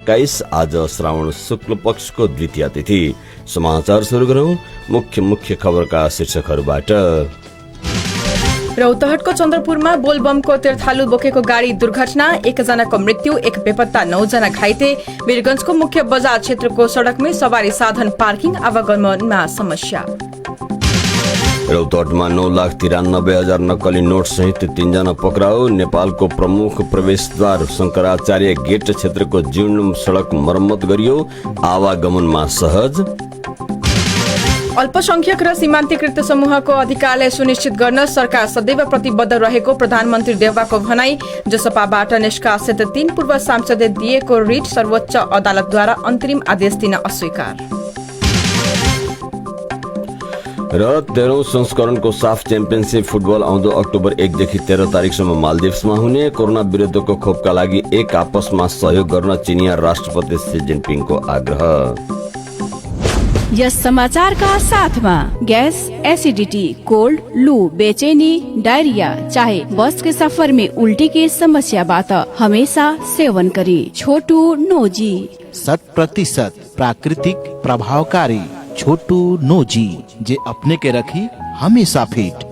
2021 आज श्रावण शुक्ल पक्षको द्वितीय तिथि। समाचार सुरु गरौं मुख्य खबरका शीर्षकहरूबाट। रौतहटको चन्द्रपुरमा बोलबमको तीर्थालु बोकेको गाडी दुर्घटना, 1 जनाको मृत्यु, 1 बेपत्ता, 9 जना घाइते। वीरगञ्जको मुख्य बजार क्षेत्रको सड़कमै सवारी साधन पार्किङ आवागमनमा समस्या। रौतहटमा 9,93,000 नक्कली नोट सहित 3 जना पक्राउ। नेपालको प्रमुख प्रवेशद्वार शंकराचार्य गेट क्षेत्रको जीर्ण सड़क मरम्मत गरियो, आवागमनमा सहज। अल्पसंख्यक र सीमान्तकृत समूहको अधिकारलाई सुनिश्चित गर्न सरकार सदैव प्रतिबद्ध रहेको प्रधानमन्त्री देउवाको भनाई। जसपाबाट निष्कासित 3 पूर्व सांसदले दिएको रिट सर्वोच्च अदालतद्वारा अन्तरिम आदेश दिन अस्वीकार। र 13औं संस्करणको साफ च्याम्पियनशिप फुटबल आउँदो अक्टोबर 1 देखि 13 तारिकसम्म मालदिप्समा हुने। कोरोना विरुद्धको खोपका लागि एक आपसमा सहयोग गर्न चिनिया राष्ट्रपति सी जिनपिङको आग्रह। यस समाचारका साथमा गैस, एसिडिटी, कोल्ड, लू, बेचैनी, डायरिया चाहे बस के सफर में उल्टी की समस्याबाट हमेशा सेवन करी छोटू नोजी। 100% प्राकृतिक प्रभावकारी छोटू नोजी, जे अपने के रखी हमेशा फिट।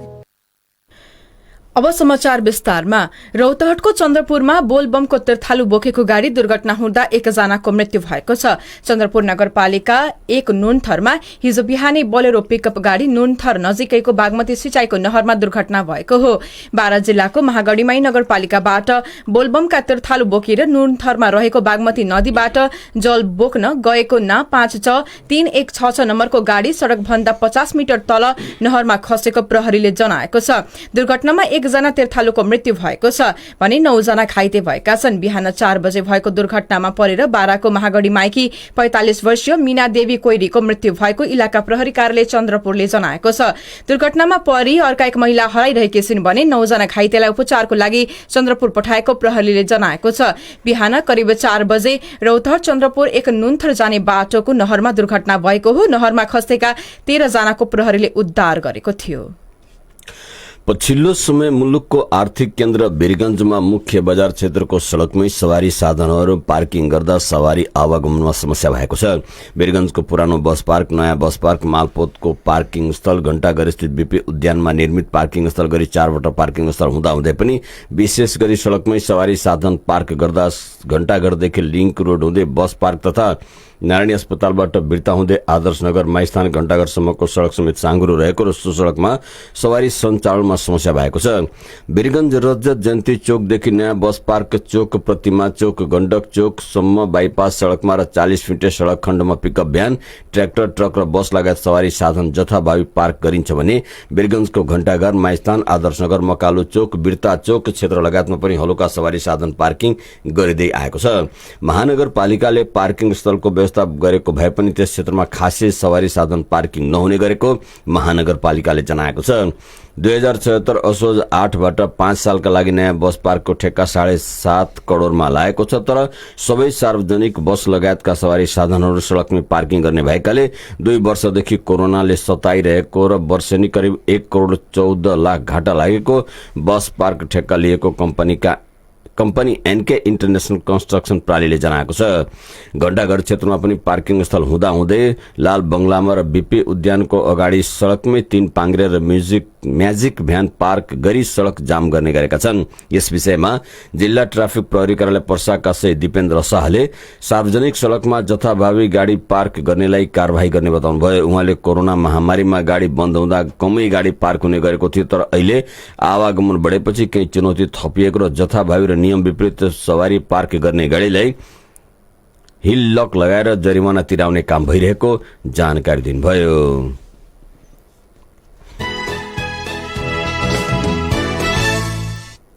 अब समाचार विस्तारमा। रौतहटको चन्द्रपुरमा बोलबमको तीर्थालु बोकेको गाडी दुर्घटना हुँदा 1 जनाको मृत्यु भएको छ। चन्द्रपुर नगरपालिका 1 नुनथरमा हिजो बिहानै बोलेरो पिकअप गाडी नुनथर नजिकैको बागमती सिंचाईको नहरमा दुर्घटना भएको हो। बारा जिल्लाको महागढीमाई नगरपालिकाबाट बोलबमका तीर्थालु बोकेर नुनथरमा रहेको बागमती नदीबाट जल बोक्न गएको ना 5-3-1-6 नम्बरको गाडी सड़कभन्दा 50 मिटर तल नहरमा खसेको प्रहरीले जनाएको छ। दुर्घटनामा 1 जना तीर्थालुको मृत्यु भएको छ भने 9 जना घाइते भएका छन्। बिहान 4 बजे भएको दुर्घटनामा परेर बाराको महागढी माइकी 45 वर्षीय मीना देवी कोइरीको मृत्यु भएको इलाका प्रहरी कार्यालय चन्द्रपुरले जनाएको छ। दुर्घटनामा परि अर्का एक महिला हराइरहेकी छिन् भने 9 जना घाइतेलाई उपचारको लागि चन्द्रपुर पठाएको प्रहरीले जनाएको छ। बिहान करिब 4 बजे रौतहट चन्द्रपुर 1 नुनथर जाने बाटोको नहरमा दुर्घटना भएको हो। नहरमा खसेका 13 जनाको प्रहरीले उद्धार गरेको थियो। पछिल्लो समय मुलुकको आर्थिक केन्द्र वीरगञ्जमा मुख्य बजार क्षेत्रको सड़कमै सवारी साधनहरू पार्किङ गर्दा सवारी आवागमनमा समस्या भएको छ। वीरगञ्जको पुरानो बस पार्क, नयाँ बस पार्क, मालपोतको पार्किङ स्थल, घण्टाघर स्थित बीपी उद्यानमा निर्मित पार्किङ स्थल गरी 4वटा पार्किङ स्थल हुँदाहुँदै पनि विशेष गरी सड़कमै सवारी साधन पार्क गर्दा घण्टाघरदेखि लिंक रोड हुँदै बस पार्क तथा नारायणी अस्पतालबाट बिर्ता हुँदै आदर्शनगर माइस्थान घण्टाघरसम्मको सड़क समेत साँघुरो रहेको र सो सड़कमा सवारी सञ्चालनमा समस्या भएको छ। वीरगञ्ज रजत जयन्ती चोकदेखि नयाँ बस पार्क चोक, प्रतिमा चोक, गण्डक चोकसम्म बाइपास सड़कमा र 40 फिटे सड़क खण्डमा पिकअप भ्यान, ट्र्याक्टर, ट्रक र बस लगायत सवारी साधन जथाभावी पार्क गरिन्छ भने वीरगञ्जको घण्टाघर, माइस्थान, आदर्शनगर, मकालु चोक, बिर्ता चोक क्षेत्र लगायतमा पनि हलुका सवारी साधन पार्किङ गरिँदै आएको छ। महानगरपालिकाले पार्किङ स्थलको व्यवस्था गरेको भए पनि त्यस क्षेत्रमा खासै सवारी साधन पार्किङ नहुने गरेको महानगरपालिकाले जनाएको छ। 2076 असोज 8बाट 5 सालका लागि नयाँ बस पार्कको ठेक्का 7.5 करोड़मा लागेको छ। तर सबै सार्वजनिक बस लगायतका सवारी साधनहरू सड़कमै पार्किङ गर्ने भएकाले 2 वर्षदेखि कोरोनाले सताइरहेको र वर्षेनी करिब 1 करोड़ 14 लाख घाटा लागेको बस पार्क ठेक्का लिएको कम्पनी एनके इन्टरनेशनल कन्स्ट्रक्सन प्रालीले जनाएको छ। घण्टाघर क्षेत्रमा पनि पार्किङ स्थल हुँदाहुँदै लाल बंगलामा र बीपी उद्यानको अगाडि सड़कमै 3 पाङ्ग्रे र म्याजिक भ्यान पार्क गरी सड़क जाम गर्ने गरेका छन्। यस विषयमा जिल्ला ट्राफिक प्रहरी कार्यालय पर्साका सही दीपेन्द्र शाहले सार्वजनिक सड़कमा जथाभावी गाडी पार्क गर्नेलाई कारबाही गर्ने बताउनुभयो। उहाँले कोरोना महामारीमा गाडी बन्द हुँदा कमै गाडी पार्क हुने गरेको थियो, तर अहिले आवागमन बढेपछि केही चुनौती थपिएको र जथाभावी र नियम विपरीत सवारी पार्क गर्ने गाडीलाई हिल लक लगाएर जरिमाना तिराउने काम भइरहेको जानकारी दिनुभयो।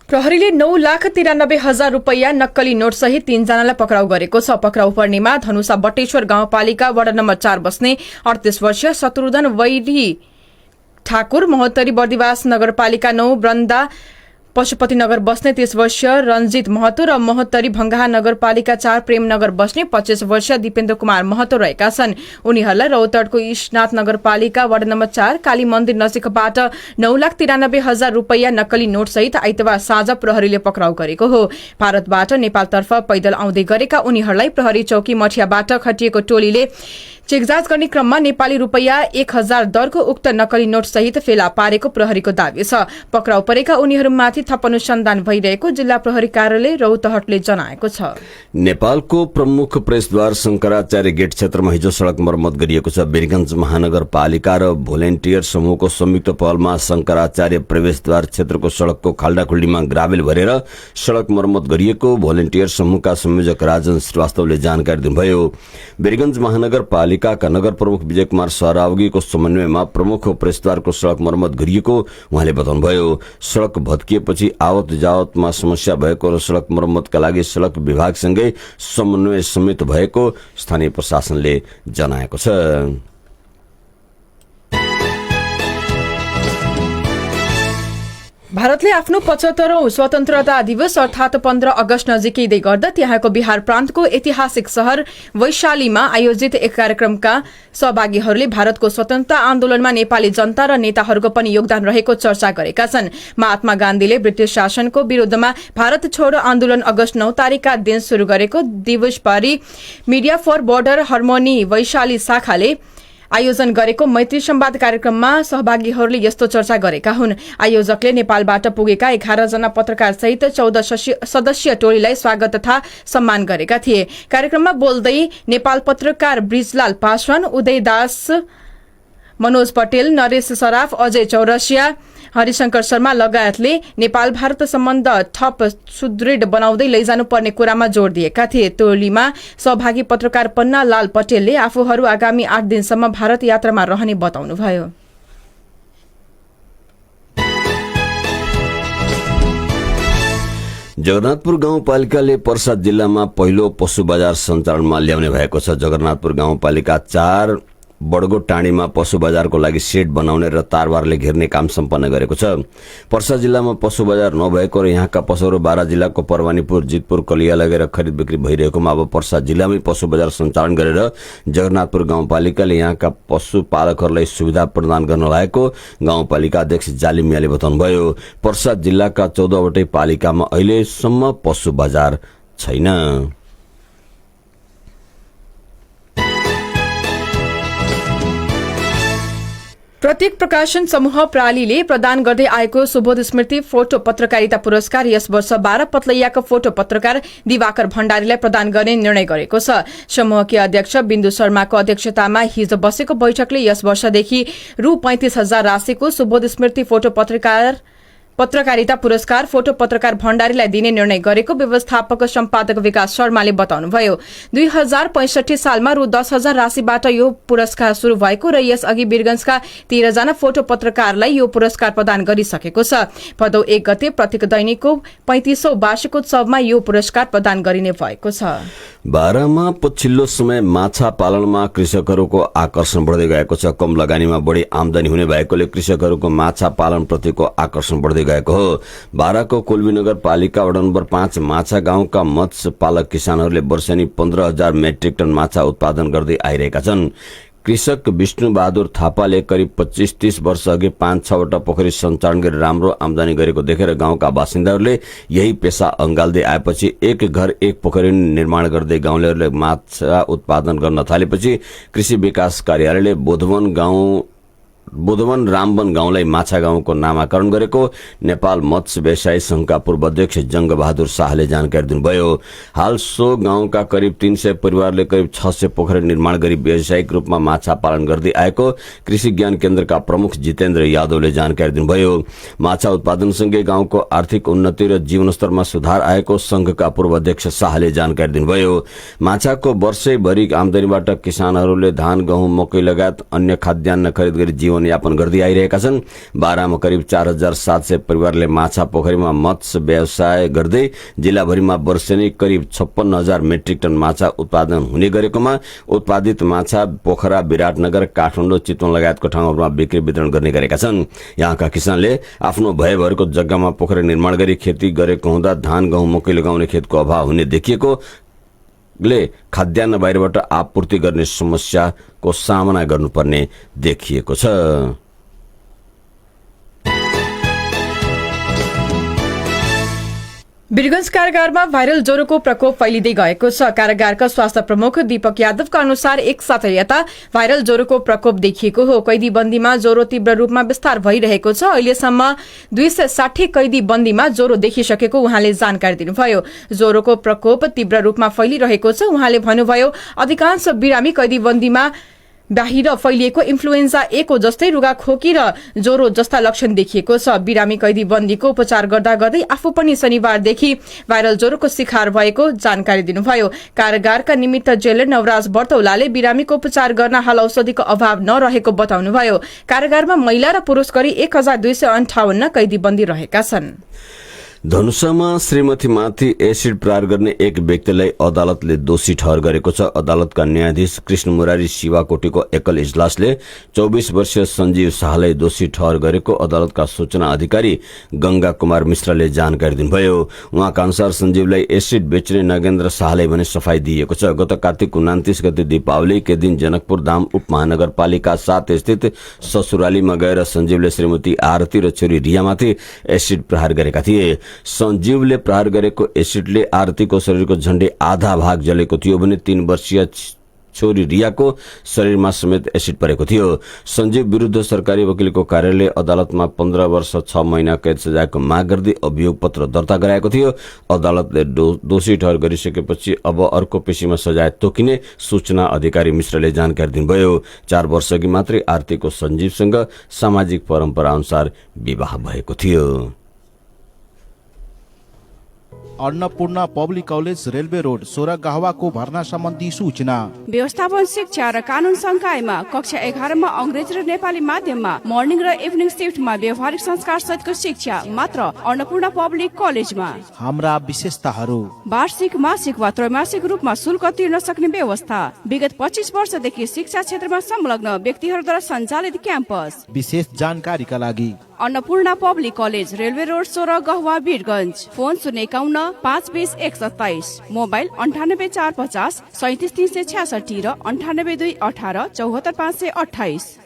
प्रहरीले 9,93,000 रुपैयाँ नक्कली नोट सहित 3 जनालाई पक्राउ गरेको छ। पक्राउ पर्नेमा धनुषा बटेश्वर गाउँपालिका वडा नम्बर 4 बस्ने 38 वर्षीय शत्रुधन वैरी ठाकुर, महोत्तरी बर्दिवास नगरपालिका 9 वृन्दा पशुपतिनगर बस्ने 30 वर्षीय रञ्जित महतो र महोत्तरी भंगाहा नगरपालिका 4 प्रेमनगर बस्ने 25 वर्षीय दिपेन्द्र कुमार महतो रहेका छन्। उनीहरूलाई रौतहटको ईशनाथ नगरपालिका वार्ड नम्बर 4 काली मन्दिर नजिकबाट 9,93,000 रुपैयाँ नक्कली नोटसहित आइतबार साँझ प्रहरीले पक्राउ गरेको हो। भारतबाट नेपालतर्फ पैदल आउँदै गरेका उनीहरूलाई प्रहरी चौकी मठियाबाट खटिएको टोलीले चेकजाँच गर्ने क्रममा नेपाली रुपैयाँ 1,000 दरको उक्त नक्कली नोट सहित फेला पारेको प्रहरीको दावी छ। पक्राउ परेका उनीहरूमाथि थप अनुसन्धान भइरहेको जिल्ला प्रहरी कार्यालय रौतहटले जनाएको छ। नेपालको प्रमुख प्रेसद्वार शंकराचार्य गेट क्षेत्रमा हिजो सड़क मर्मत गरिएको छ। वीरगंज महानगरपालिका र भोलिन्टियर समूहको संयुक्त पहलमा शंकराचार्य प्रवेशद्वार क्षेत्रको सड़कको खाल्डाखुल्डीमा ग्राभेल भरेर सड़क मर्मत गरिएको भोलिन्टियर समूहका संयोजक राजन श्रीवास्तवले जानकारी दिनुभयो। वीरगंज महानगरपालिका का नगर प्रमुख विजय कुमार सहरावगीको समन्वयमा प्रमुख प्रेसद्वारको सड़क मर्मत गरिएको उहाँले बताउनुभयो। सड़क भत्किएपछि आवत जावतमा समस्या भएको र सड़क मर्मतका लागि सड़क विभागसँगै समन्वय समेत भएको स्थानीय प्रशासनले जनाएको छ। भारतले आफ्नो 75औं स्वतन्त्रता दिवस अर्थात 15 अगस्त नजिकै गर्दा त्यहाँको बिहार प्रान्तको ऐतिहासिक शहर वैशालीमा आयोजित एक कार्यक्रमका सहभागीहरूले भारतको स्वतन्त्रता आन्दोलनमा नेपाली जनता र नेताहरूको पनि योगदान रहेको चर्चा गरेका छन्। महात्मा गान्धीले ब्रिटिश शासनको विरूद्धमा भारत छोडो आन्दोलन अगस्त 9 तारिकका दिन शुरू गरेको दिवसभरि media for border harmony Vaishali शाखाले आयोजन गरेको मैत्री संवाद कार्यक्रममा सहभागीहरूले यस्तो चर्चा गरेका हुन्। आयोजकले नेपालबाट पुगेका 11 जना पत्रकार सहित 14 सदस्यीय टोलीलाई स्वागत तथा सम्मान गरेका थिए। कार्यक्रममा बोल्दै नेपाल पत्रकार ब्रिजलाल पासवान, उदय दास, मनोज पटेल, नरेश सराफ, अजय चौरसिया, हरिशंकर शर्मा लगायतले नेपाल भारत सम्बन्ध थप सुदृढ बनाउँदै लैजानुपर्ने कुरामा जोड़ दिएका थिए। टोलीमा सहभागी पत्रकार पन्ना लाल पटेलले आफूहरू आगामी 8 दिनसम्म भारत यात्रामा रहने बताउनुभयो। जगन्नाथपुर गाउँपालिकाले पर्सा जिल्लामा पहिलो पशु बजार सञ्चालनमा ल्याउने भएको छ। जगन्नाथपुर गाउँपालिका 4 बडगो टाँडीमा पशु बजारको लागि सेड बनाउने र तारबारले घेर्ने काम सम्पन्न गरेको छ। पर्सा जिल्लामा पशु बजार नभएको र यहाँका पशुहरू बारा जिल्लाको परवानीपुर, जितपुर, कलिया लगेर खरिद बिक्री भइरहेकोमा अब पर्सा जिल्लामै पशु बजार सञ्चालन गरेर जगन्नाथपुर गाउँपालिकाले यहाँका पशुपालकहरूलाई सुविधा प्रदान गर्न लागेको गाउँपालिका अध्यक्ष जालिम मियाले बताउनुभयो। पर्सा जिल्लाका 14वटै पालिकामा अहिलेसम्म पशु बजार छैन। प्रत्येक प्रकाशन समूह प्रालीले प्रदान गर्दै आएको सुबोध स्मृति फोटो पत्रकारिता पुरस्कार यस वर्ष 12 पतलैयाका फोटो पत्रकार दिवाकर भण्डारीलाई प्रदान गर्ने निर्णय गरेको छ। समूहकी अध्यक्ष बिन्दु शर्माको अध्यक्षतामा हिजो बसेको बैठकले यस वर्षदेखि रु 35,000 राशिको सुबोध स्मृति फोटो पत्रकारिता पुरस्कार फोटो पत्रकार भण्डारीलाई दिने निर्णय गरेको व्यवस्थापक सम्पादक विकास शर्माले बताउनुभयो। 2065 सालमा रु 10,000 राशिबाट यो पुरस्कार शुरू भएको र यसअघि वीरगंजका 13 जना फोटो पत्रकारलाई यो पुरस्कार प्रदान गरिसकेको छ। भदौ 1 गते प्रत्येक दैनिकको 35औं वार्षिकोत्सवमा यो पुरस्कार प्रदान गरिने भएको छ। बारामा पछिल्लो समय माछा पालनमा कृषकहरूको आकर्षण बढ्दै गएको छ। कम लगानीमा बढी आमदानी हुने भएकोले कृषकहरूको माछा पालन प्रतिको आकर्षण बढ्दै गएको हो। बाराको कोल्बी नगरपालिका वडा नम्बर 5 माछा गाउँका मत्स्य पालक किसानहरूले वर्षेनी 15,000 मेट्रिक टन माछा उत्पादन गर्दै आइरहेका छन्। कृषक विष्णु बहादुर थापाले करिब 25-30 वर्ष अघि 5-6 वटा पोखरी सञ्चालन गरी राम्रो आमदानी गरेको देखेर गाउँका बासिन्दाहरूले यही पेशा अँगाल्दै आएपछि एक घर एक पोखरी निर्माण गर्दै गाउँलेहरूले माछा उत्पादन गर्न थालेपछि कृषि विकास कार्यालयले बोधवन रामवन गाउँलाई माछा गाउँको नामाकरण गरेको नेपाल मत्स्य व्यवसायी संघका पूर्व अध्यक्ष जंग बहादुर शाहले जानकारी दिनुभयो। हाल सो गाउँका करिब 300 परिवारले करिब 600 पोखरी निर्माण गरी व्यावसायिक रूपमा माछा पालन गर्दै आएको कृषि ज्ञान केन्द्रका प्रमुख जितेन्द्र यादवले जानकारी दिनुभयो। माछा उत्पादनसँगै गाउँको आर्थिक उन्नति र जीवनस्तरमा सुधार आएको संघका पूर्व अध्यक्ष शाहले जानकारी दिनुभयो। माछाको वर्षैभरि आमदानीबाट किसानहरूले धान, गहुँ, मकै लगायत अन्य खाद्यान्न खरिद गरी जीवन जीवनयापन गर्दै आइरहेका छन्। बारामा करिब 4700 परिवारले माछा पोखरीमा मत्स्य व्यवसाय गर्दै जिल्लाभरिमा वर्षेनी करिब 56,000 मेट्रिक टन माछा उत्पादन हुने गरेकोमा उत्पादित माछा पोखरा, विराटनगर, काठमाडौँ, चितवन लगायतको ठाउँहरूमा बिक्री वितरण गर्ने गरेका छन्। यहाँका किसानले आफ्नो भएभरको जग्गामा पोखरी निर्माण गरी खेती गरेको हुँदा धान, गहुँ, मकै लगाउने खेतको अभाव हुने देखिएकोले खाद्यान्न बाहिरबाट आपूर्ति गर्ने समस्याको सामना गर्नुपर्ने देखिएको छ। वीरगंज कारागारमा भाइरल ज्वरोको प्रकोप फैलिँदै गएको छ। कारागारका स्वास्थ्य प्रमुख दीपक यादवका अनुसार एक साथै यता भाइरल ज्वरोको प्रकोप देखिएको हो। कैदी बन्दीमा ज्वरो तीव्र रूपमा विस्तार भइरहेको छ। अहिलेसम्म 260 कैदी बन्दीमा ज्वरो देखिसकेको उहाँले जानकारी दिनुभयो। ज्वरोको प्रकोप तीव्र रूपमा फैलिरहेको छ। उहाँले भन्नुभयो, अधिकांश बिरामी कैदी बन्दीमा बाहिर फैलिएको इन्फ्लुएन्जा ए को जस्तै रुगाखोकी र ज्वरो जस्ता लक्षण देखिएको छ। बिरामी कैदी बन्दीको उपचार गर्दा गर्दै आफू पनि शनिबारदेखि भाइरल ज्वरोको शिकार भएको जानकारी दिनुभयो। कारागारका निमित्त जेलर नवराज बर्तौलाले बिरामीको उपचार गर्न हाल औषधिको अभाव नरहेको बताउनुभयो। कारागारमा महिला र पुरुष गरी 1258 कैदी बन्दी रहेका छन्। धनुषामा श्रीमतीमाथि एसिड प्रहार गर्ने एक व्यक्तिलाई अदालतले दोषी ठहर गरेको छ। अदालतका न्यायाधीश कृष्ण मुरारी शिवाकोटीको एकल इजलासले 24 वर्षीय सञ्जीव शाहलाई दोषी ठहर गरेको अदालतका सूचना अधिकारी गंगा कुमार मिश्रले जानकारी दिनुभयो। उहाँका अनुसार सञ्जीवलाई एसिड बेच्ने नगेन्द्र शाहलाई भने सफाई दिएको छ। गत कार्तिक 29 गते दीपावलीकै दिन जनकपुर धाम उपमहानगरपालिका 7 स्थित ससुरालीमा गएर सञ्जीवले श्रीमती आरती र छोरी रियामाथि एसिड प्रहार गरेका थिए। सञ्जीवले प्रहार गरेको एसिडले आरतीको शरीरको झण्डै आधा भाग जलेको थियो भने 3 वर्षीय छोरी रियाको शरीरमा समेत एसिड परेको थियो। सञ्जीव विरुद्ध सरकारी वकिलको कार्यालय अदालतमा 15 वर्ष 6 महिना कैद सजायको माग गर्दै अभियोग पत्र दर्ता गराएको थियो। अदालतले दोषी ठहर गरिसकेपछि अब अर्को पेशीमा सजाय तोकिने सूचना अधिकारी मिश्रले जानकारी दिनुभयो। 4 वर्षअघि मात्रै आरतीको सञ्जीवसँग सामाजिक परम्परा अनुसार विवाह भएको थियो। Annapurna public college railway road सोरागाहवाको भर्ना सम्बन्धी सूचना। व्यवस्थापन शिक्षा र कानून संकायमा कक्षा 11 मा अंग्रेजी र नेपाली माध्यममा मर्निङ र इभिनिङ शिफ्टमा व्यवहारिक संस्कार सहितको शिक्षा मात्र अन्नपूर्ण पब्लिक कलेजमा। हाम्रा विशेषताहरू: वार्षिक, मासिक वा त्रैमासिक रूपमा शुल्क तिर्न सक्ने व्यवस्था, विगत 25 वर्षदेखि शिक्षा क्षेत्रमा संलग्न व्यक्तिहरूद्वारा सञ्चालित क्याम्पस। विशेष जानकारीका लागि Annapurna public college railway road Soragahawa Birgunj. Phone 051 520 127, mobile 98 450 37 366 र 98 218 74 528।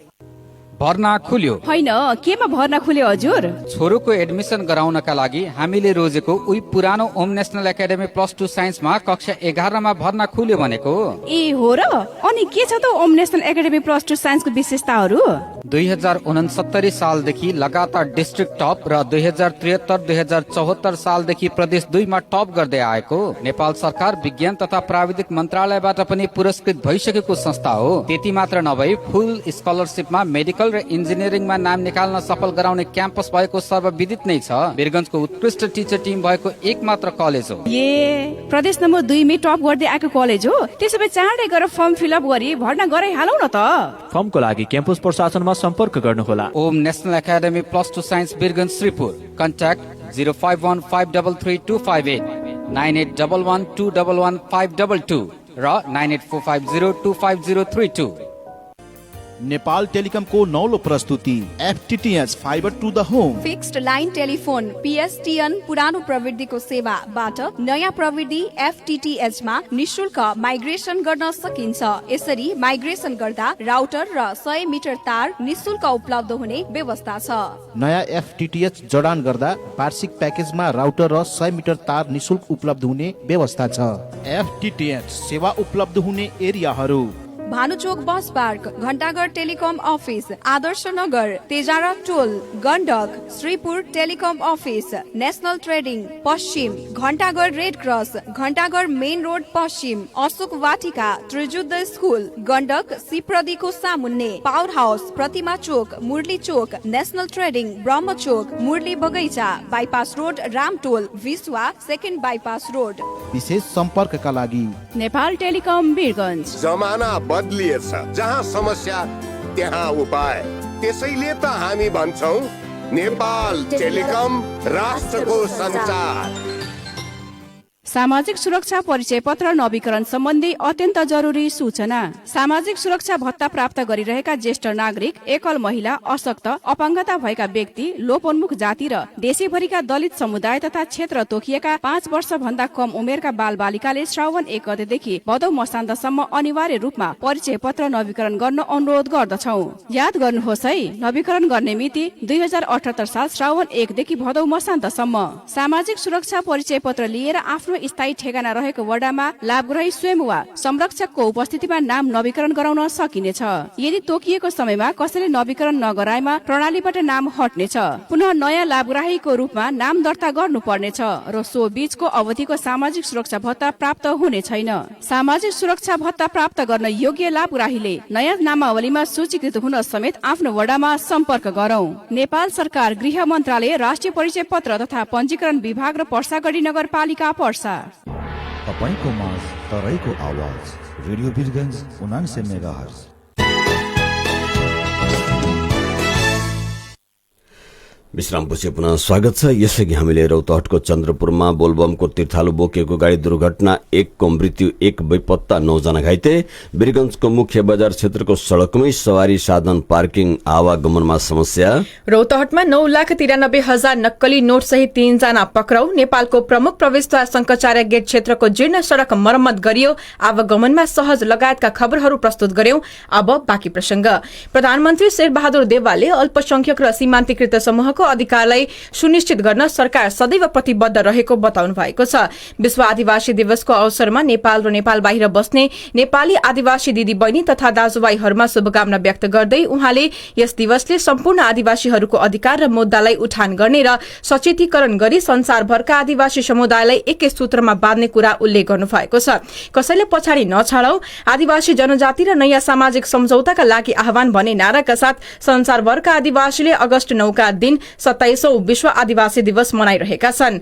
भर्ना खुल्यो होइन, केमा भर्ना खुल्यो हजुर? छोरोको एडमिसन गराउनका लागि हामीले रोजेको उही पुरानो ओम नेशनल एकाडेमी +2 साइन्समा कक्षा 11 मा भर्ना खुल्यो भनेको। ए हो र? अनि के छ त ओम नेशनल एकाडेमी +2 साइन्सको विशेषताहरू? 2069 सालदेखि लगातार डिस्ट्रिक्ट टप र 2073-2074 सालदेखि प्रदेश 2 मा टप गर्दै आएको नेपाल सरकार विज्ञान तथा प्राविधिक मन्त्रालयबाट पनि पुरस्कृत भइसकेको संस्था हो। त्यति मात्र नभई फुल स्कलरशिपमा मेडिकल र इन्जिनियरिङमा नाम निकाल्न सफल गराउने क्याम्पस भएको सर्वविदित नै छ। वीरगञ्जको उत्कृष्ट टिचर टिम भएको एकमात्र कलेज हो। ए, प्रदेश नम्बर 2 मा टप गर्दै आएको कलेज हो? त्यसैले चाँडै गएर फर्म फिलअप गरी भर्ना गराइहालौ न त। फर्मको लागि क्याम्पस प्रशासनमा सम्पर्क गर्नुहोला। Om national academy +2 science Birgunj Shripur. Contact 051 533 258, 9811 211 522 र 9845 25032। नेपाल टेलिकमको नौलो प्रस्तुति FTTH fibre to the home. Fixed line telephone PSTN पुरानो प्रविधिको सेवाबाट नयाँ प्रविधि FTTH मा निशुल्क माइग्रेसन गर्न सकिन्छ। यसरी माइग्रेसन गर्दा राउटर र 100 मिटर तार निशुल्क उपलब्ध हुने व्यवस्था छ। नयाँ FTTH जडान गर्दा वार्षिक प्याकेजमा राउटर र 100 मिटर तार निशुल्क उपलब्ध हुने व्यवस्था छ। FTTH सेवा उपलब्ध हुने एरियाहरू: Bhanuchowk bus park, Ghantaghar telecom office, Adarsh Nagar, Tejara Tol, Gandak, Shripur telecom office, national trading पश्चिम, Ghantaghar red cross, Ghantaghar main road पश्चिम, अशोक वाटिका, त्रिजुद्ध स्कुल, गण्डक सिप्रदीको सामुन्ने, power house, Pratima Chowk, Murli Chowk, national trading Brahma Chowk, Murli Bagaincha, bypass road Ramtol, विश्वा सेकेन्ड बाइपास रोड। विशेष सम्पर्कका लागि नेपाल टेलिकम वीरगञ्ज। जमाना बदलिएछ, जहाँ समस्या त्यहाँ उपाय। त्यसैले त हामी भन्छौं नेपाल टेलिकम राष्ट्रको संचार। सामाजिक सुरक्षा परिचय पत्र नवीकरण सम्बन्धी अत्यन्त जरुरी सूचना। सामाजिक सुरक्षा भत्ता प्राप्त गरिरहेका ज्येष्ठ नागरिक, एकल महिला, अशक्त, अपाङ्गता भएका व्यक्ति, लोपोन्मुख जाति र देशैभरिका दलित समुदाय तथा क्षेत्र तोकिएका 5 वर्ष भन्दा कम उमेरका बाल बालिकाले श्रावण 1 गतेदेखि भदौ मसान्तसम्म अनिवार्य रूपमा परिचय पत्र नवीकरण गर्न अनुरोध गर्दछौ। याद गर्नुहोस् है, नवीकरण गर्ने मिति 2078 साल श्रावण 1 देखि भदौ मसान्तसम्म। सामाजिक सुरक्षा परिचय पत्र लिएर आफ्नो स्थायी ठेगाना रहेको वडामा लाभग्राही स्वयं वा संरक्षकको उपस्थितिमा नाम नवीकरण गराउन सकिनेछ। यदि तोकिएको समयमा कसैले नवीकरण नगराएमा प्रणालीबाट नाम हट्नेछ। पुनः नयाँ लाभग्राहीको रूपमा नाम दर्ता गर्नुपर्नेछ र सो बीचको अवधिको सामाजिक सुरक्षा भत्ता प्राप्त हुने छैन। सामाजिक सुरक्षा भत्ता प्राप्त गर्न योग्य लाभग्राहीले नयाँ नामावलीमा सूचीकृत हुन समेत आफ्नो वडामा सम्पर्क गरौं। नेपाल सरकार, गृह मन्त्रालय, राष्ट्रिय परिचय पत्र तथा पञ्जीकरण विभाग र पर्सागढी नगरपालिका पर्सा। तपाईको माझ तराईको आवाज, रेडियो वीरगञ्ज 79 मेगाहर्ज। विश्रामपछि पुनः स्वागत छ। यसअघि हामीले रौतहटको चन्द्रपुरमा बोलबमको तीर्थालु बोकेको गाडी दुर्घटना, 1 को मृत्यु, 1 बेपत्ता, 9 जना घाइते। वीरगञ्जको मुख्य बजार क्षेत्रको सड़कमै सवारी साधन पार्किङ आवागमनमा समस्या। रौतहटमा 9,93,000 नक्कली नोट सहित 3 जना पक्राउ। नेपालको प्रमुख प्रवेशद्वार शंकराचार्य गेट क्षेत्रको जीर्ण सड़क मरम्मत गरियो, आवागमनमा सहज लगायतका खबरहरू प्रस्तुत गर्यौं। अब बाँकी प्रसंग। प्रधानमन्त्री शेरबहादुर देवालले अल्पसंख्यक र सीमान्तकृत समूहको अधिकारलाई सुनिश्चित गर्न सरकार सदैव प्रतिबद्ध रहेको बताउनु भएको छ। विश्व आदिवासी दिवसको अवसरमा नेपाल र नेपाल बाहिर बस्ने नेपाली आदिवासी दिदी बहिनी तथा दाजुभाइहरूमा शुभकामना व्यक्त गर्दै उहाँले यस दिवसले सम्पूर्ण आदिवासीहरूको अधिकार र मुद्दालाई उठान गर्ने र सचेतीकरण गरी संसारभरका आदिवासी समुदायलाई एकै सूत्रमा बाँध्ने कुरा उल्लेख गर्नु भएको छ। कसैले पछाडि नछाडौं, आदिवासी जनजाति र नयाँ सामाजिक सम्झौताका लागि आह्वान भन्ने नाराका साथ संसारभरका आदिवासीले अगस्त 9 का दिन 27औं विश्व आदिवासी दिवस मनाइरहेका छन्।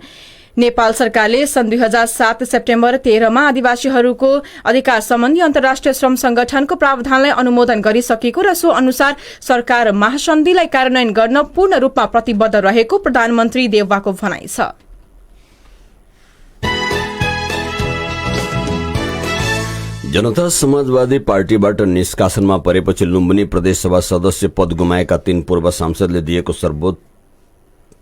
नेपाल सरकारले सन् 2007 सेप्टेम्बर 13 मा आदिवासीहरूको अधिकार सम्बन्धी अन्तर्राष्ट्रिय श्रम संगठनको प्रावधानलाई अनुमोदन गरिसकेको र सो अनुसार सरकार महासन्धिलाई कार्यान्वयन गर्न पूर्ण रूपमा प्रतिबद्ध रहेको प्रधानमन्त्री देउवाको भनाइ छ। जनता समाजवादी पार्टीबाट निष्कासनमा परेपछि लुम्बिनी प्रदेशसभा सदस्य पद गुमाएका 3 पूर्व सांसदले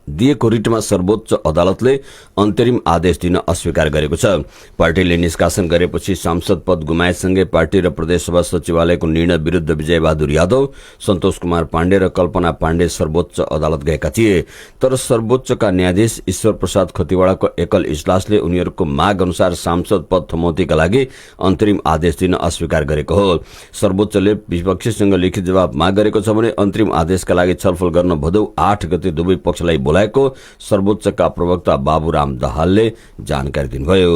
दिएको रिटमा सर्वोच्च अदालतले अन्तरिम आदेश दिन अस्वीकार गरेको छ। पार्टीले निष्कासन गरेपछि सांसद पद गुमाएसँगै पार्टी र प्रदेशसभा सचिवालयको निर्णय विरुद्ध विजय बहादुर यादव, सन्तोष कुमार पाण्डे र कल्पना पाण्डे सर्वोच्च अदालत गएका थिए। तर सर्वोच्चका न्यायाधीश ईश्वर प्रसाद खतिवड़ाको एकल इजलासले उनीहरूको माग अनुसार सांसद पद थमौतीका लागि अन्तरिम आदेश दिन अस्वीकार गरेको हो। सर्वोच्चले विपक्षीसँग लिखित जवाब माग गरेको छ भने अन्तरिम आदेशका लागि छलफल गर्न भदौ 8 गते दुवै पक्षलाई बोलाएको सर्वोच्चका प्रवक्ता बाबुराम दाहालले जानकारी दिनुभयो।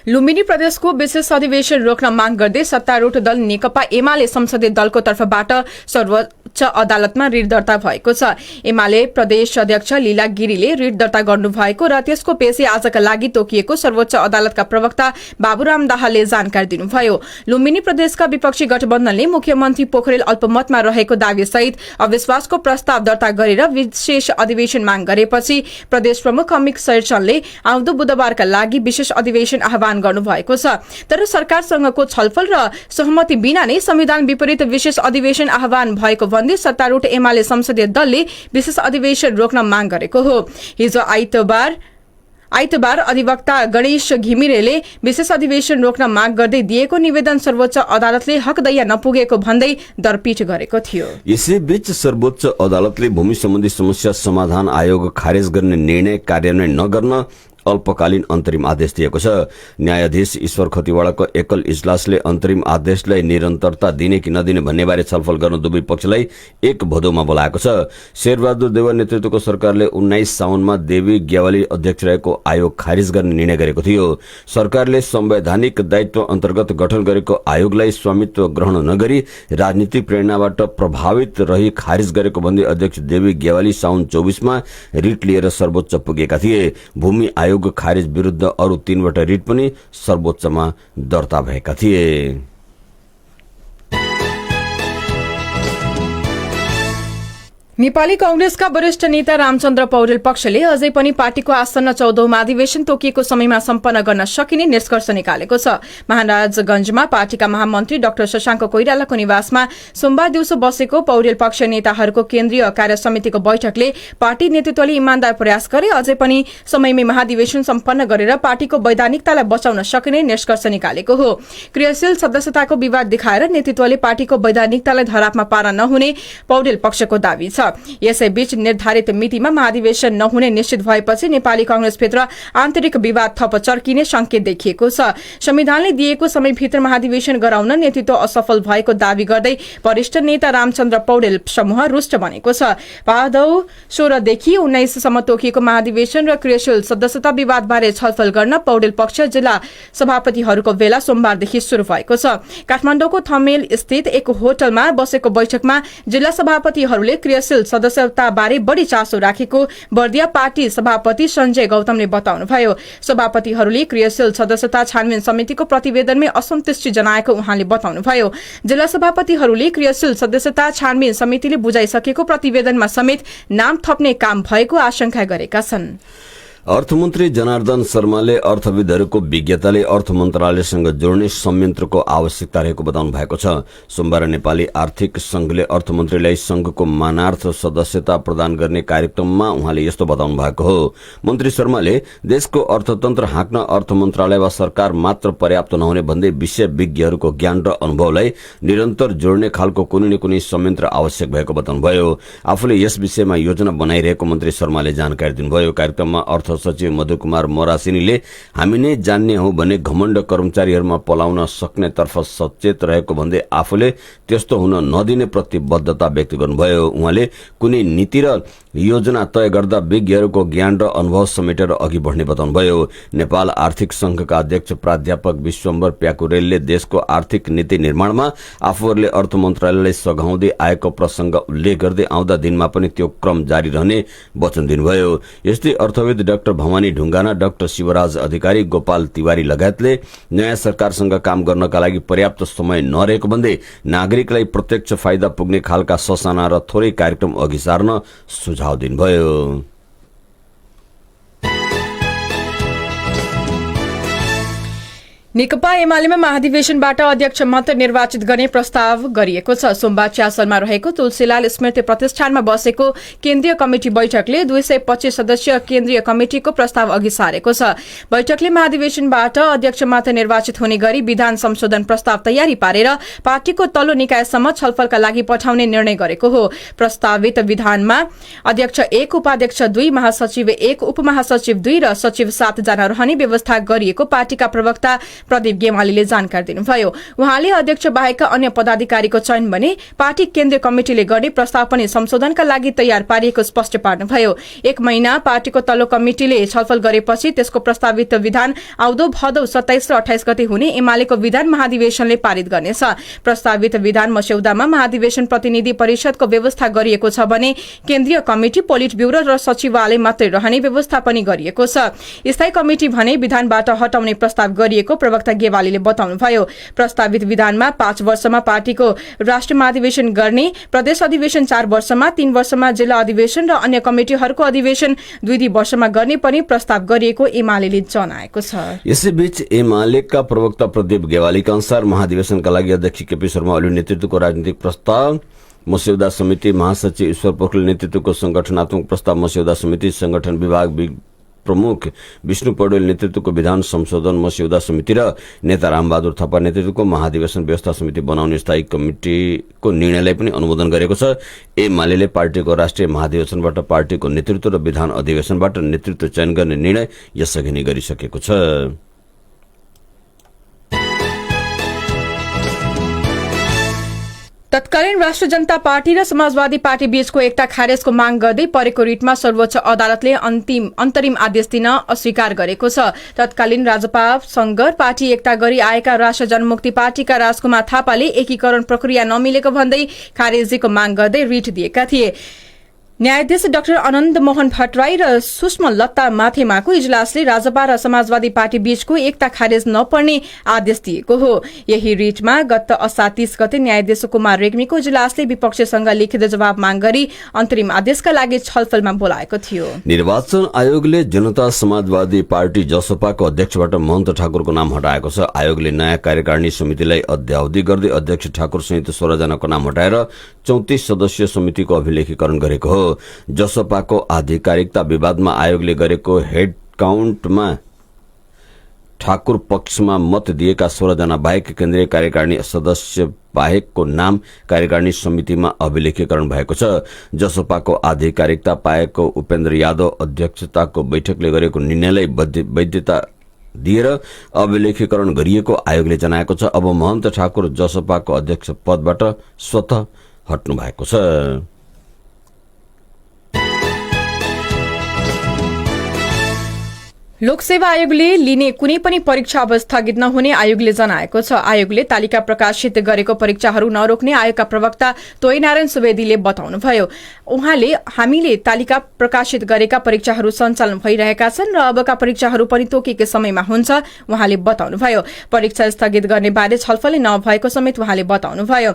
लुम्बिनी प्रदेशको विशेष अधिवेशन रोक्न माग गर्दै सत्तारूढ़ दल नेकपा एमाले संसदीय दलको तर्फबाट सर्वोच्च अदालतमा रिट दर्ता भएको छ। एमाले प्रदेश अध्यक्ष लीला गिरीले रिट दर्ता गर्नुभएको र त्यसको पेशी आजका लागि तोकिएको सर्वोच्च अदालतका प्रवक्ता बाबुराम दाहालले जानकारी दिनुभयो। लुम्बिनी प्रदेशका विपक्षी गठबन्धनले मुख्यमन्त्री पोखरेल अल्पमतमा रहेको दावीसहित अविश्वासको प्रस्ताव दर्ता गरेर विशेष अधिवेशन माग गरेपछि प्रदेश प्रमुख अमित शेरचनले आउँदो बुधबारका लागि विशेष अधिवेशन आह्वान गर्नुभएको छ। तर सरकारसँगको छलफल र सहमति बिना नै संविधान विपरीत विशेष अधिवेशन आह्वान भएको भन्दै सत्तारूढ़ एमाले संसदीय दलले विशेष अधिवेशन रोक्न माग गरेको हो। हिजो आइतबार अधिवक्ता गणेश घिमिरेले विशेष अधिवेशन रोक्न माग गर्दै दिएको निवेदन सर्वोच्च अदालतले हकदैया नपुगेको भन्दै दरपीठ गरेको थियो। यसैबीच सर्वोच्च अदालतले भूमि सम्बन्धी समस्या समाधान आयोग खारेज गर्ने निर्णय कार्यान्वयन नगर्न अल्पकालीन अन्तरिम आदेश दिएको छ। न्यायाधीश ईश्वर खतिवड़ाको एकल इजलासले अन्तरिम आदेशलाई निरन्तरता दिने कि नदिने भन्नेबारे छलफल गर्न दुवै पक्षलाई 1 भदौमा बोलाएको छ। शेरबहादुर देउवा नेतृत्वको सरकारले 19 साउनमा देवी ग्यावाली अध्यक्ष रहेको आयोग खारिज गर्ने निर्णय गरेको थियो। सरकारले संवैधानिक दायित्व अन्तर्गत गठन गरेको आयोगलाई स्वामित्व ग्रहण नगरी राजनीतिक प्रेरणाबाट प्रभावित रही खारिज गरेको भन्दै अध्यक्ष देवी ग्यावाली साउन 24 मा रिट लिएर सर्वोच्च पुगेका थिए। भूमि आयोग खारिज विरुद्ध अरू 3 वटा रिट पनि सर्वोच्चमा दर्ता भएका थिए। नेपाली कांग्रेसका वरिष्ठ नेता रामचन्द्र पौडेल पक्षले अझै पनि पार्टीको आसन्न 14औं महाधिवेशन तोकिएको समयमा सम्पन्न गर्न सकिने निष्कर्ष निकालेको छ। महाराजगंजमा पार्टीका महामन्त्री डाक्टर शशाङ्क कोइरालाको निवासमा सोमबार दिउँसो बसेको पौडेल पक्ष नेताहरूको केन्द्रीय कार्य समितिको बैठकले पार्टी नेतृत्वले इमानदार प्रयास गरे अझै पनि समयमै महाधिवेशन सम्पन्न गरेर पार्टीको वैधानिकतालाई बचाउन सकिने निष्कर्ष निकालेको हो। क्रियाशील सदस्यताको विवाद देखाएर नेतृत्वले पार्टीको वैधानिकतालाई धरापमा पार्न नहुने पौडेल पक्षको दावी छ। यसैबीच निर्धारित मितिमा महाधिवेशन नहुने निश्चित भएपछि नेपाली कांग्रेसभित्र आन्तरिक विवाद थप चर्किने संकेत देखिएको छ। संविधानले दिएको समयभित्र महाधिवेशन गराउन नेतृत्व असफल भएको दावी गर्दै वरिष्ठ नेता रामचन्द्र पौडेल समूह रुष्ट बनेको छ। भादौ 16 देखि 19 सम्म तोकिएको महाधिवेशन र क्रियाशील सदस्यता विवादबारे छलफल गर्न पौडेल पक्ष जिल्ला सभापतिहरूको बेला सोमबारदेखि शुरू भएको छ। काठमाडौँको थमेल स्थित एक होटलमा बसेको बैठकमा जिल्ला सभापतिहरूले क्रियाशील सदस्यता बारे बढ़ी चासो राखेको बर्दिया पार्टी सभापति संजय गौतमले बताउनुभयो। सभापतिहरूले क्रियाशील सदस्यता छानबिन समितिको प्रतिवेदनमै असन्तुष्टि जनाएको उहाँले बताउनुभयो। जिल्ला सभापतिहरूले क्रियाशील सदस्यता छानबिन समितिले बुझाइसकेको प्रतिवेदनमा समेत नाम थप्ने काम भएको आशंका गरेका छन्। अर्थमन्त्री जनार्दन शर्माले अर्थविदहरूको विज्ञताले अर्थ मन्त्रालयसँग जोड्ने संयन्त्रको आवश्यकता रहेको बताउनु भएको छ। सोमबार नेपाली आर्थिक संघले अर्थमन्त्रीलाई संघको मानार्थ सदस्यता प्रदान गर्ने कार्यक्रममा उहाँले यस्तो बताउनु भएको हो। मन्त्री शर्माले देशको अर्थतन्त्र हाँक्न अर्थ मन्त्रालय वा सरकार मात्र पर्याप्त नहुने भन्दै विषय विज्ञहरूको ज्ञान र अनुभवलाई निरन्तर जोड्ने खालको कुनै न कुनै संयन्त्र आवश्यक भएको बताउनुभयो। आफूले यस विषयमा योजना बनाइरहेको मन्त्री शर्माले जानकारी दिनुभयो। कार्यक्रममा अर्थ सचिव मधुकुमार मोरासिनीले हामी नै जान्ने हौ भने घमण्ड कर्मचारीहरूमा पलाउन सक्ने तर्फ सचेत रहेको भन्दै आफूले त्यस्तो हुन नदिने प्रतिबद्धता व्यक्त गर्नुभयो। उहाँले कुनै नीति र योजना तय गर्दा विज्ञहरूको ज्ञान र अनुभव समेटेर अघि बढ्ने बताउनुभयो। नेपाल आर्थिक संघका अध्यक्ष प्राध्यापक विश्वम्बर प्याकुरेलले देशको आर्थिक नीति निर्माणमा आफूहरूले अर्थ मन्त्रालयलाई सघाउँदै आएको प्रसंग उल्लेख गर्दै आउँदा दिनमा पनि त्यो क्रम जारी रहने वचन दिनुभयो। यस्तै अर्थविद डाक्टर भवानी ढुङ्गाना, डाक्टर शिवराज अधिकारी, गोपाल तिवारी लगायतले नयाँ सरकारसँग काम गर्नका लागि पर्याप्त समय नरहेको भन्दै नागरिकलाई प्रत्यक्ष फाइदा पुग्ने खालका ससाना र थोरै कार्यक्रम अघि सार्न सुझाव दिनुभयो। नेकपा एमालेमा महाधिवेशनबाट अध्यक्ष मात्र निर्वाचित गर्ने प्रस्ताव गरिएको छ। सोमबार च्यासलमा रहेको तुलसीलाल स्मृति प्रतिष्ठानमा बसेको केन्द्रीय कमिटी बैठकले 225 सदस्यीय केन्द्रीय कमिटिको प्रस्ताव अघि सारेको छ। बैठकले महाधिवेशनबाट अध्यक्ष मात्र निर्वाचित हुने गरी विधान संशोधन प्रस्ताव तयारी पारेर पार्टीको तल्लो निकायसम्म छलफलका लागि पठाउने निर्णय गरेको हो। प्रस्तावित विधानमा अध्यक्ष 1, उपाध्यक्ष 2, महासचिव 1, उपमहासचिव 2 र सचिव 7 जना रहने व्यवस्था गरिएको पार्टीका प्रवक्ता प्रदीप गेमालीले जानकारी दिनुभयो। उहाँले अध्यक्ष बाहेक अन्य पदाधिकारीको चयन भने पार्टी केन्द्रीय कमिटिले गर्ने प्रस्ताव पनि संशोधनका लागि तयार पारिएको स्पष्ट पार्नुभयो। 1 महिना पार्टीको तल्लो कमिटिले छलफल गरेपछि त्यसको प्रस्तावित विधान आउँदो भदौ 27 र 28 गते हुने एमालेको विधान महाधिवेशनले पारित गर्नेछ। प्रस्तावित विधान मस्यौदामा महाधिवेशन प्रतिनिधि परिषदको व्यवस्था गरिएको छ भने केन्द्रीय कमिटि, पोलिट ब्यूरो र सचिवालय मात्रै रहने व्यवस्था पनि गरिएको छ। स्थायी कमिटि भने विधानबाट हटाउने प्रस्ताव गरिएको प्रवक्ता गेवालीले बताउनुभयो। प्रस्तावित विधानमा 5 वर्षमा पार्टीको राष्ट्रिय महाधिवेशन गर्ने, प्रदेश अधिवेशन 4 वर्षमा, 3 वर्षमा जिल्ला अधिवेशन र अन्य कमिटिहरूको अधिवेशन 2 वर्षमा गर्ने पनि प्रस्ताव गरिएको एमालेले जनाएको छ। यसैबीच एमालेका प्रवक्ता प्रदीप गेवालीका अनुसार महाधिवेशनका लागि अध्यक्ष केपी शर्मा ओली नेतृत्वको राजनीतिक प्रस्ताव, मस्यौदा समिति महासचिव ईश्वर पोखरेल नेतृत्वको संगठनात्मक प्रस्ताव, मस्यौदा समिति संगठन विभाग प्रमुख विष्णु पौडेल नेतृत्वको विधान संशोधन मस्यौदा समिति र नेता रामबहादुर थापा नेतृत्वको महाधिवेशन व्यवस्था समिति बनाउने स्थायी कमिटिको निर्णयलाई पनि अनुमोदन गरेको छ। एमाले पार्टीको राष्ट्रिय महाधिवेशनबाट पार्टीको नेतृत्व र विधान अधिवेशनबाट नेतृत्व चयन गर्ने निर्णय यसअघि नै गरिसकेको छ। तत्कालीन राष्ट्रिय जनता पार्टी र समाजवादी पार्टी बीचको एकता खारेजको माग गर्दै परेको रिटमा सर्वोच्च अदालतले अन्तरिम आदेश दिन अस्वीकार गरेको छ। तत्कालीन राजपा संघ पार्टी एकता गरी आएका राष्ट्रिय जनमुक्ति पार्टीका राजकुमार थापाले एकीकरण प्रक्रिया नमिलेको भन्दै खारेजीको माग गर्दै रिट दिएका थिए। न्यायाधीश डाक्टर अनन्द मोहन भट्टराई र सुषमा लता माथेमाको इजलासले राजपा र समाजवादी पार्टी बीचको एकता खारेज नपर्ने आदेश दिएको हो। यही रिटमा गत असार 30 गते न्यायाधीश कुमार रेग्मीको इजलासले विपक्षसँग लिखित जवाब माग गरी अन्तरिम आदेशका लागि छलफलमा बोलाएको थियो। निर्वाचन आयोगले जनता समाजवादी पार्टी जसपाको अध्यक्षबाट महन्त ठाकुरको नाम हटाएको छ। आयोगले नयाँ कार्यकारिणी समितिलाई अध्यावधि गर्दै अध्यक्ष ठाकुर सहित 16 जनाको नाम हटाएर 34 सदस्यीय समितिको अभिलेखीकरण गरेको हो। जसपाको आधिकारिकता विवादमा आयोगले गरेको हेड काउन्टमा ठाकुर पक्षमा मत दिएका 16 जना बाहेक केन्द्रीय कार्यकारिणी सदस्य बाहेकको नाम कार्यकारिणी समितिमा अभिलेखीकरण भएको छ। जसपाको आधिकारिकता पाएको उपेन्द्र यादव अध्यक्षताको बैठकले गरेको निर्णयलाई वैधता दिएर अभिलेखीकरण गरिएको आयोगले जनाएको छ। अब महन्त ठाकुर जसपाको अध्यक्ष पदबाट स्वतः हट्नु भएको छ। लोकसेवा आयोगले लिने कुनै पनि परीक्षा अब स्थगित नहुने आयोगले जनाएको छ। आयोगले तालिका प्रकाशित गरेको परीक्षाहरू नरोक्ने आयोगका प्रवक्ता तोयनारायण सुवेदीले बताउनुभयो। उहाँले हामीले तालिका प्रकाशित गरेका परीक्षाहरू सञ्चालन भइरहेका छन् र अबका परीक्षाहरू पनि तोकेको समयमा हुन्छ उहाँले बताउनुभयो। परीक्षा स्थगित गर्ने बारे छलफल नभएको समेत उहाँले बताउनुभयो।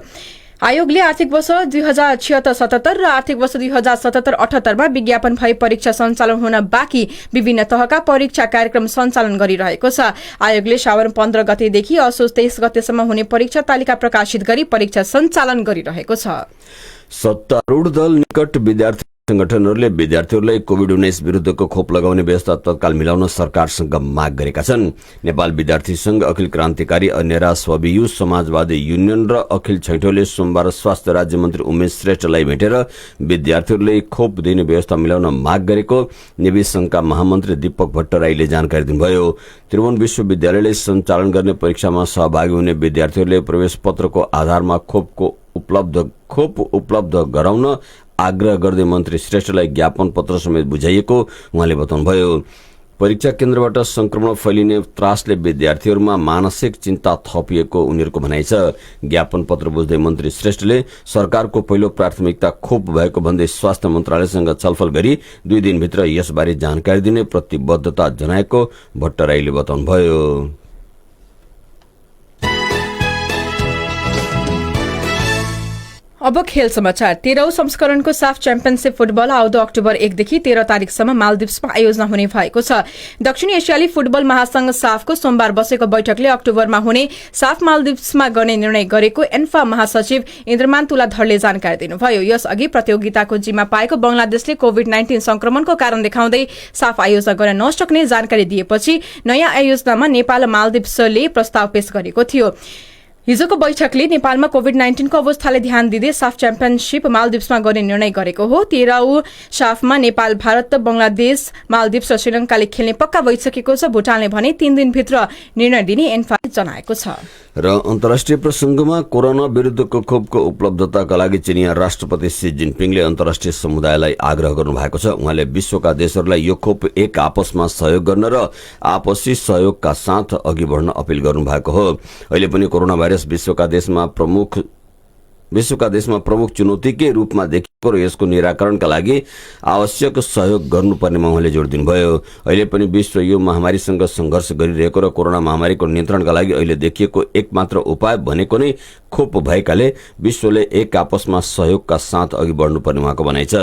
आयोगले आर्थिक वर्ष 2076-77 र आर्थिक वर्ष 2077-78 मा विज्ञापन भई परीक्षा सञ्चालन हुन बाँकी विभिन्न तहका परीक्षा कार्यक्रम सञ्चालन गरिरहेको छ। आयोगले साउन 15 गतेदेखि असोज 23 गतेसम्म हुने परीक्षा तालिका प्रकाशित गरी परीक्षा सञ्चालन गरिरहेको छ। सत्तारूढ दल निकट विद्यार्थी संगठनहरूले विद्यार्थीहरूलाई कोभिड-19 विरुद्धको खोप लगाउने व्यवस्था तत्काल मिलाउन सरकारसँग माग गरेका छन्। नेपाल विद्यार्थी संघ, अखिल क्रान्तिकारी अन्यरा स्ववियु समाजवादी युनियन र अखिल छैठौँले सोमबार स्वास्थ्य राज्य मन्त्री उमेश श्रेष्ठलाई भेटेर विद्यार्थीहरूले खोप दिने व्यवस्था मिलाउन माग गरेको नेवी संघका महामन्त्री दीपक भट्टराईले जानकारी दिनुभयो। त्रिभुवन विश्वविद्यालयले सञ्चालन गर्ने परीक्षामा सहभागी हुने विद्यार्थीहरूले प्रवेश पत्रको आधारमा खोप उपलब्ध गराउन आग्रह गर्दै मन्त्री श्रेष्ठलाई ज्ञापन पत्र समेत बुझाइएको उहाँले बताउनुभयो। परीक्षा केन्द्रबाट संक्रमण फैलिने त्रासले विद्यार्थीहरूमा मानसिक चिन्ता थपिएको उनीहरूको भनाइ छ। ज्ञापन पत्र बुझ्दै मन्त्री श्रेष्ठले सरकारको पहिलो प्राथमिकता खोप भएको भन्दै स्वास्थ्य मन्त्रालयसँग छलफल गरी 2 दिनभित्र यसबारे जानकारी दिने प्रतिबद्धता जनाएको भट्टराईले बताउनुभयो। अब खेल समाचार। 13औं संस्करणको साफ च्याम्पियनशिप फुटबल आउँदो अक्टोबर 1 देखि 13 तारिकसम्म मालदिप्समा आयोजना हुने भएको छ। दक्षिण एसियाली फुटबल महासंघ साफको सोमबार बसेको बैठकले अक्टोबरमा हुने साफ मालदिप्समा गर्ने निर्णय गरेको एन्फा महासचिव इन्द्रमान तुलाधरले जानकारी दिनुभयो। यसअघि प्रतियोगिताको जिम्मा पाएको बंगलादेशले कोभिड-19 संक्रमणको कारण देखाउँदै साफ आयोजना गर्न नसक्ने जानकारी दिएपछि नयाँ आयोजनामा नेपाल मालदिप्सले प्रस्ताव पेश गरेको थियो। हिजोको बैठकले नेपालमा कोभिड-19 को अवस्थालाई ध्यान दिँदै साफ च्याम्पियनशिप मालदिप्समा गर्ने निर्णय गरेको हो। 13औं साफमा नेपाल, भारत, बंगलादेश, मालदिप्स र श्रीलंकाले खेल्ने पक्का भइसकेको छ। भूटानले भने 3 दिनभित्र निर्णय दिने एन्फाले जनाएको छ। र अन्तर्राष्ट्रिय प्रसंगमा कोरोना विरुद्धको खोपको उपलब्धताका लागि चिनिया राष्ट्रपति सी जिनपिङले अन्तर्राष्ट्रिय समुदायलाई आग्रह गर्नुभएको छ। उहाँले विश्वका देशहरूलाई यो खोप एक आपसमा सहयोग गर्न र आपसी सहयोगका साथ अघि बढ्न अपील गर्नुभएको हो। अहिले पनि कोरोना भाइरस विश्वका देशमा प्रमुख चुनौतीकै रूपमा देखिएको र यसको निराकरणका लागि आवश्यक सहयोग गर्नुपर्नेमा उहाँले जोड दिनुभयो। अहिले पनि विश्व यो महामारीसँग संघर्ष गरिरहेको र कोरोना महामारीको नियन्त्रणका लागि अहिले देखिएको एकमात्र उपाय भनेको नै खोप भएकाले विश्वले एक आपसमा सहयोगका साथ अघि बढ्नुपर्ने उहाँको भनाइ छ।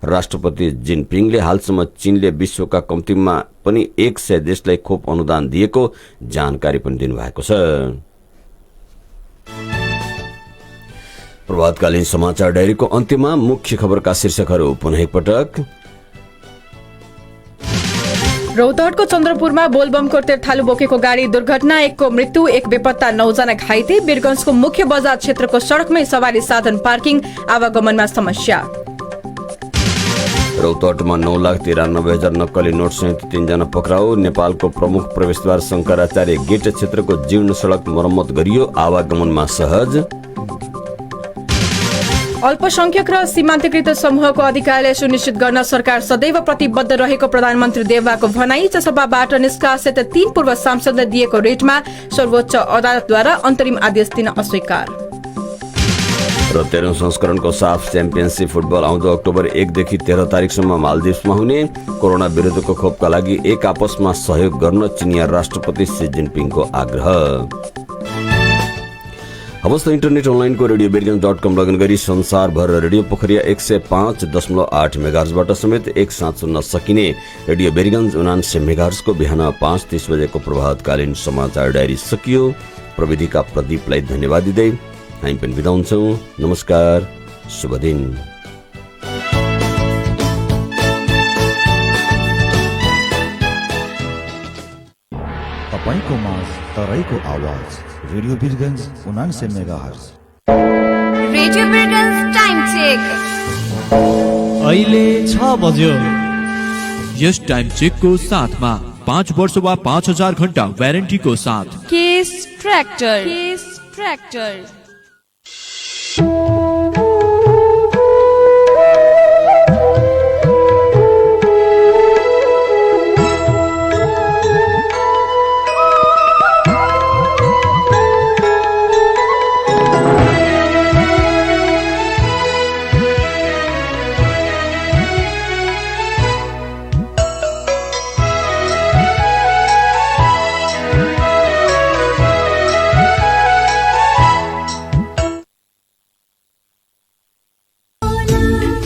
राष्ट्रपति जिनपिङले हालसम्म चीनले विश्वका कम्तीमा पनि 100 देशलाई खोप अनुदान दिएको जानकारी पनि दिनुभएको छ। प्रभातकालीन समाचार डायरीको अन्त्यमा मुख्य खबरका शीर्षकहरू पुनः एकपटक। रौतहटको चन्द्रपुरमा बोलबमको तेर्थालु बोकेको गाडी दुर्घटना, 1 को मृत्यु, 1 बेपत्ता, 9 जना घाइते। वीरगंजको मुख्य बजार क्षेत्रको सड़कमै सवारी साधन पार्किङ, आवागमनमा समस्या। रौतहटमा 9,93,000 नक्कली नोट सहित 3 जना पक्राउ। नेपालको प्रमुख प्रवेशद्वार शंकराचार्य गेट क्षेत्रको जीर्ण सड़क मरम्मत गरियो, आवागमनमा सहज। अल्पसंख्यक र सीमान्तकृत समूहको अधिकारलाई सुनिश्चित गर्न सरकार सदैव प्रतिबद्ध रहेको प्रधानमन्त्री देउवाको भनाई। सभाबाट निष्कासित 3 पूर्व सांसदले दिएको रिटमा सर्वोच्च अदालतद्वारा अन्तरिम आदेश दिन अस्वीकार। र 13औं संस्करणको साफ च्याम्पियनशिप फुटबल आउँदो अक्टोबर 1 देखि 13 तारिकसम्म मालदिप्समा हुने। कोरोना विरुद्धको खोपका लागि एक आपसमा सहयोग गर्न चिनिया राष्ट्रपति सी जिनपिङको आग्रह। हवस् त इन्टरनेट अनलाइनको रेडियोबिरगन्ज.com लगइन गरी संसारभर रेडियो पोखरिया 105.8 मेगाहर्जबाट समेत एकसाथ सुन्न सकिने रेडियो बिरगन्ज 79 मेगाहर्जको बिहान 5:30 बजेको प्रभातकालीन समाचार डायरी सकियो। प्रविधिका प्रदीपलाई धन्यवाद दिँदै हामी पनि बिदा हुन्छौं। नमस्कार, शुभ दिन। तपाईको माझ तराईको आवाज radio Birgunj 79 megahertz. Radio Birgunj time check अहिले 6 बज्यो। यस टाइम चेकको साथमा 5 वर्ष वा 5000 घण्टा वारेन्टीको साथ केस ट्र्याक्टर।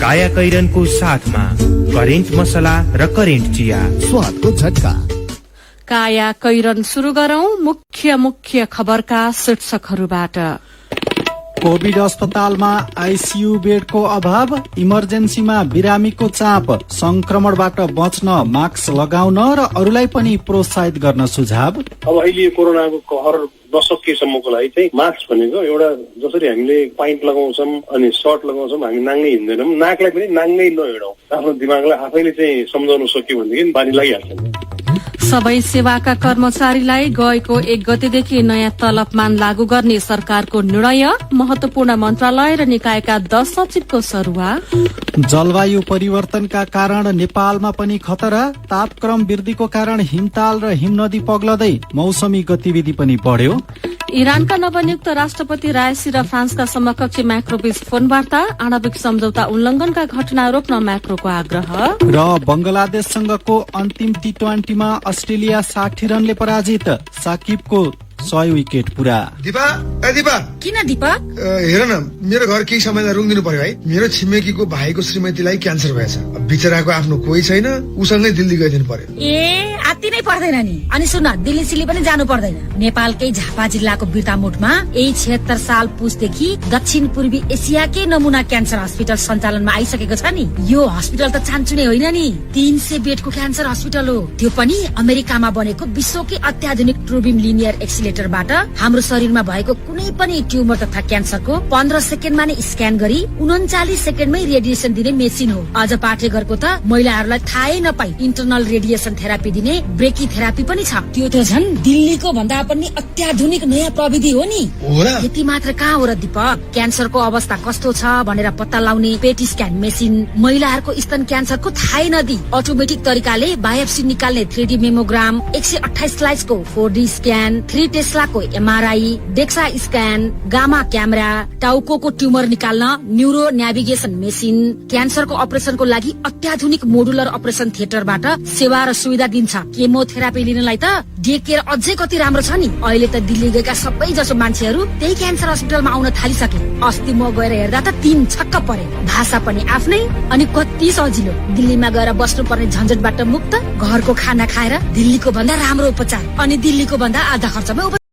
काया कैरनको साथमा करेन्ट मसला र करेन्ट चिया, स्वादको झट्का। काया कैरन सुरु गरौं मुख्य खबरका शीर्षकहरूबाट। कोभिड अस्पतालमा आईसीयू बेडको अभाव, इमर्जेन्सीमा बिरामीको चाप, संक्रमणबाट बच्न मास्क लगाउन र अरूलाई पनि प्रोत्साहित गर्न सुझाव। अब अहिले कोरोनाको कहर नसकिएसम्मको लागि चाहिँ मास्क भनेको एउटा जसरी हामीले पाइन्ट लगाउँछौँ अनि सर्ट लगाउँछौँ, हामी नाङ्गै हिँड्दैनौँ, नाकलाई पनि नाङ्गै नहिँडौँ। आफ्नो दिमागलाई आफैले चाहिँ सम्झाउन सक्यो भनेदेखि बानी लागिहाल्छ। सबै सेवाका कर्मचारीलाई गएको 1 गतेदेखि नयाँ तलबमान लागू गर्ने सरकारको निर्णय, महत्वपूर्ण मन्त्रालय र निकायका 10 सचिवको सरुवा। जलवायु परिवर्तनका कारण नेपालमा पनि खतरा, तापक्रम वृद्धिको कारण हिमताल र हिमनदी पग्लदै मौसमी गतिविधि पनि बढ्यो। इरानका नवनियुक्त राष्ट्रपति रायसी र फ्रान्सका समकक्षी म्याक्रोबीच फोन वार्ता, आणविक सम्झौता उल्लंघनका घटना रोक्न म्याक्रोको आग्रह। र बंगलादेशसँगको अन्तिम टी20मा अस्ट्रेलिया 60 रनले पराजित, साकिबको 100 विकेट पूरा। दिपा किन दीपक? हेर न, मेरो घर केही समयलाई रुङ्गिनु पर्यो है। मेरो छिमेकीको भाइको श्रीमतीलाई क्यान्सर भएछ। बिचराको आफ्नो कोही छैन, उसँगै दिल्ली गइदिनु पर्यो। ए आत्ति नै पर्दैन नि। अनि सुन, दिल्ली सिल्ली पनि जानु पर्दैन। नेपालकै झापा जिल्लाको बिर्तामोटमा यही 76 साल पुसदेखि दक्षिण पूर्वी एसियाकै नमुना क्यान्सर हस्पिटल सञ्चालनमा आइसकेको छ नि। यो हस्पिटल त चान्चुने होइन नि, 300 बेडको क्यान्सर हस्पिटल हो। त्यो पनि अमेरिकामा बनेको विश्वकै अत्याधुनिक ट्रुबिम लिनियर एक्सिलेटरबाट हाम्रो शरीरमा भएको कुनै पनि ट्युमर तथा क्यान्सरको 15 सेकेन्डमा नै स्क्यान गरी 39 सेकेन्डमै रेडिएसन दिने मेसिन हो। अझ पाठेघरको त महिलाहरूलाई थाहै नपाई इन्टरनल रेडिएसन थेरापी दिने ब्रेकी थेरापी पनि छ। त्यो त झन् दिल्लीको भन्दा पनि अत्याधुनिक नयाँ प्रविधि हो नि। यति मात्र कहाँ हो र दीपक, क्यान्सरको अवस्था कस्तो छ भनेर पत्ता लगाउने पेटी स्क्यान मेसिन, महिलाहरूको स्तन क्यान्सरको थाहै नदी अटोमेटिक तरिकाले बायोप्सी निकाल्ने 3D मेमोग्राम, 128 स्लाइसको 4D स्क्यान, 3 टेस्लाको MRI, DEXA scan, gamma camera, टाउकोको ट्युमर निकाल्न न्यूरो नेभिगेसन मेसिन, क्यान्सरको अपरेसनको लागि अत्याधुनिक मोडुलर अपरेसन थिएटरबाट सेवा र सुविधा दिन्छ। केमोथेरापी लिनलाई त डे केयर अझै कति राम्रो छ नि। अहिले त दिल्ली गएका सबै जसो मान्छेहरू त्यही क्यान्सर हस्पिटलमा आउन थालिसके। अस्ति म गएर हेर्दा त 3 छक्क परे। भाषा पनि आफ्नै अनि कति सजिलो। दिल्लीमा गएर बस्नु पर्ने झन्झटबाट मुक्त, घरको खाना खाएर दिल्लीको भन्दा राम्रो उपचार अनि दिल्लीको भन्दा आधा खर्चमा